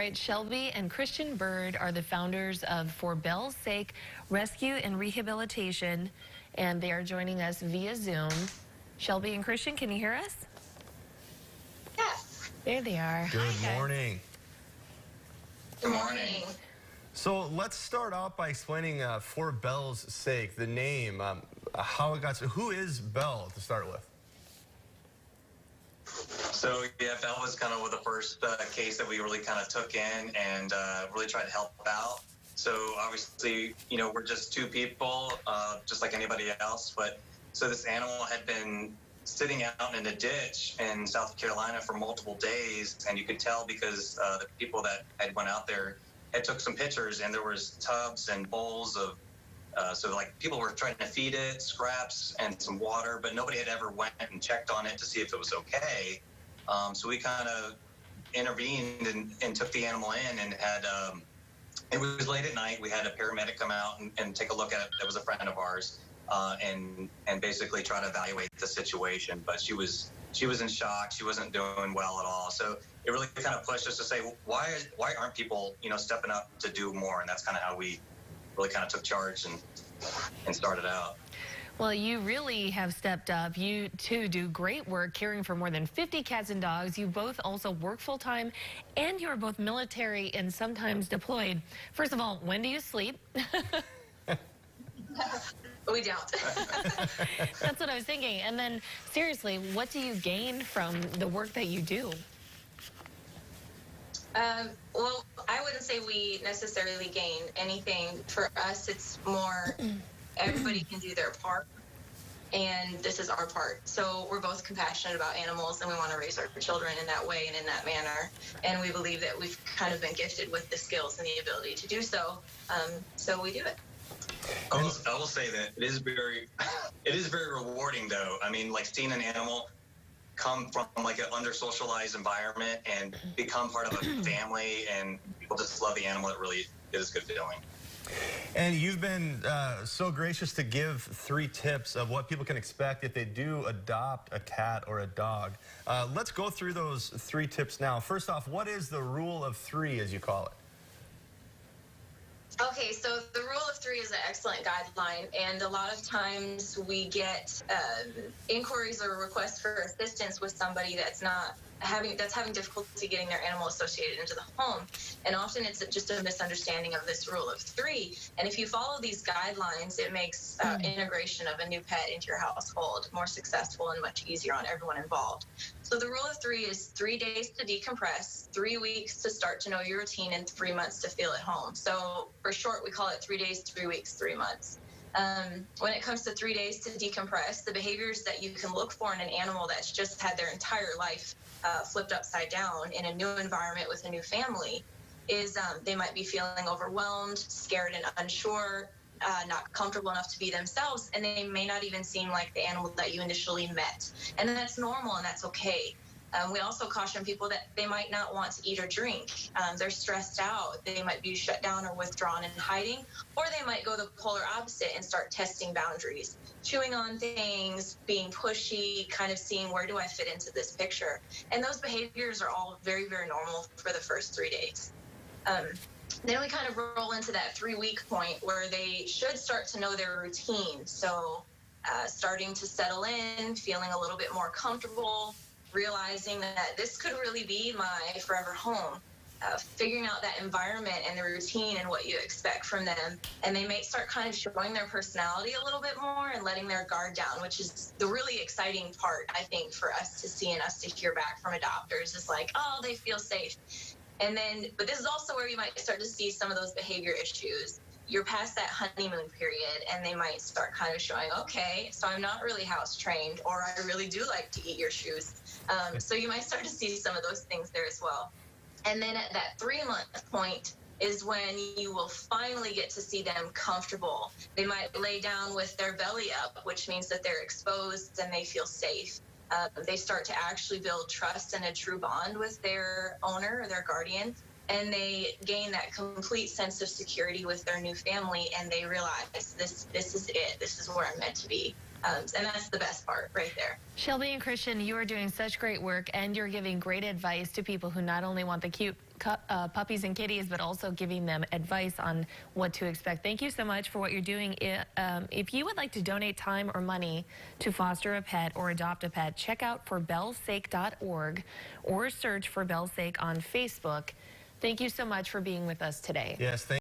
right, Shelby and Christian Bird are the founders of For Belle's Sake Rescue and Rehabilitation, and they are joining us via Zoom. Shelby and Christian, can you hear us? Yes. There they are. Good morning. Good morning. So let's start out by explaining For Belle's Sake, the name, how it got. Who is Belle to start with? So yeah, Belle was kind of the first case that we really kind of took in and really tried to help out. So obviously, you know, we're just two people, just like anybody else. But so this animal had been sitting out in a ditch in South Carolina for multiple days, and you could tell because the people that had went out there had took some pictures, and there was tubs and bowls of so like people were trying to feed it scraps and some water, but nobody had ever went and checked on it to see if it was okay. So we kind of intervened and took the animal in, and had it was late at night. We had a paramedic come out and take a look at it. That was a friend of ours, and basically try to evaluate the situation. But she was in shock. She wasn't doing well at all. So it really kind of pushed us to say, why aren't people, you know, stepping up to do more? And that's kind of how we really kind of took charge and started out. Well, you really have stepped up. You, too, do great work caring for more than 50 cats and dogs. You both also work full-time, and you're both military and sometimes deployed. First of all, when do you sleep? We don't. That's what I was thinking. And then, seriously, what do you gain from the work that you do? Well, I wouldn't say we necessarily gain anything. For us, it's more everybody can do their part, and this is our part. So we're both compassionate about animals, and we want to raise our children in that way and in that manner. And we believe that we've kind of been gifted with the skills and the ability to do so. So we do it. I will say that it is very rewarding, though. I mean, like seeing an animal come from like an under-socialized environment and become part of a family, and people just love the animal. It really is a good feeling. And you've been so gracious to give 3 tips of what people can expect if they do adopt a cat or a dog. Let's go through those 3 tips now. First off, what is the rule of 3, as you call it? Okay, so the rule of 3 is an excellent guideline, and a lot of times we get inquiries or requests for assistance with somebody that's having difficulty getting their animal associated into the home, and often it's just a misunderstanding of this rule of 3. And if you follow these guidelines, it makes integration of a new pet into your household more successful and much easier on everyone involved. So the rule of 3 is 3 days to decompress, 3 weeks to start to know your routine, and 3 months to feel at home. So for short, we call it 3 days, 3 weeks, 3 months. When it comes to 3 days to decompress, the behaviors that you can look for in an animal that's just had their entire life flipped upside down in a new environment with a new family is they might be feeling overwhelmed, scared and unsure, not comfortable enough to be themselves, and they may not even seem like the animal that you initially met. And that's normal, and that's okay. We also caution people that they might not want to eat or drink. They're stressed out. They might be shut down or withdrawn and hiding, or they might go the polar opposite and start testing boundaries, chewing on things, being pushy, kind of seeing where do I fit into this picture. And those behaviors are all very, very normal for the first 3 days. Then we kind of roll into that 3-week point where they should start to know their routine. So starting to settle in, feeling a little bit more comfortable, realizing that this could really be my forever home, figuring out that environment and the routine and what you expect from them. And they may start kind of showing their personality a little bit more and letting their guard down, which is the really exciting part, I think, for us to see and us to hear back from adopters is like, oh, they feel safe. And then, but this is also where you might start to see some of those behavior issues. You're past that honeymoon period, and they might start kind of showing, okay, so I'm not really house trained, or I really do like to eat your shoes. So you might start to see some of those things there as well. And then at that 3-month point is when you will finally get to see them comfortable. They might lay down with their belly up, which means that they're exposed and they feel safe. They start to actually build trust and a true bond with their owner or their guardian, and they gain that complete sense of security with their new family, and they realize this is it. This is where I'm meant to be. And that's the best part right there. Shelby and Christian, you are doing such great work, and you're giving great advice to people who not only want the cute puppies and kitties, but also giving them advice on what to expect. Thank you so much for what you're doing. If you would like to donate time or money to foster a pet or adopt a pet, check out forbellsake.org or search for Belle's Sake on Facebook. Thank you so much for being with us today. Yes, thank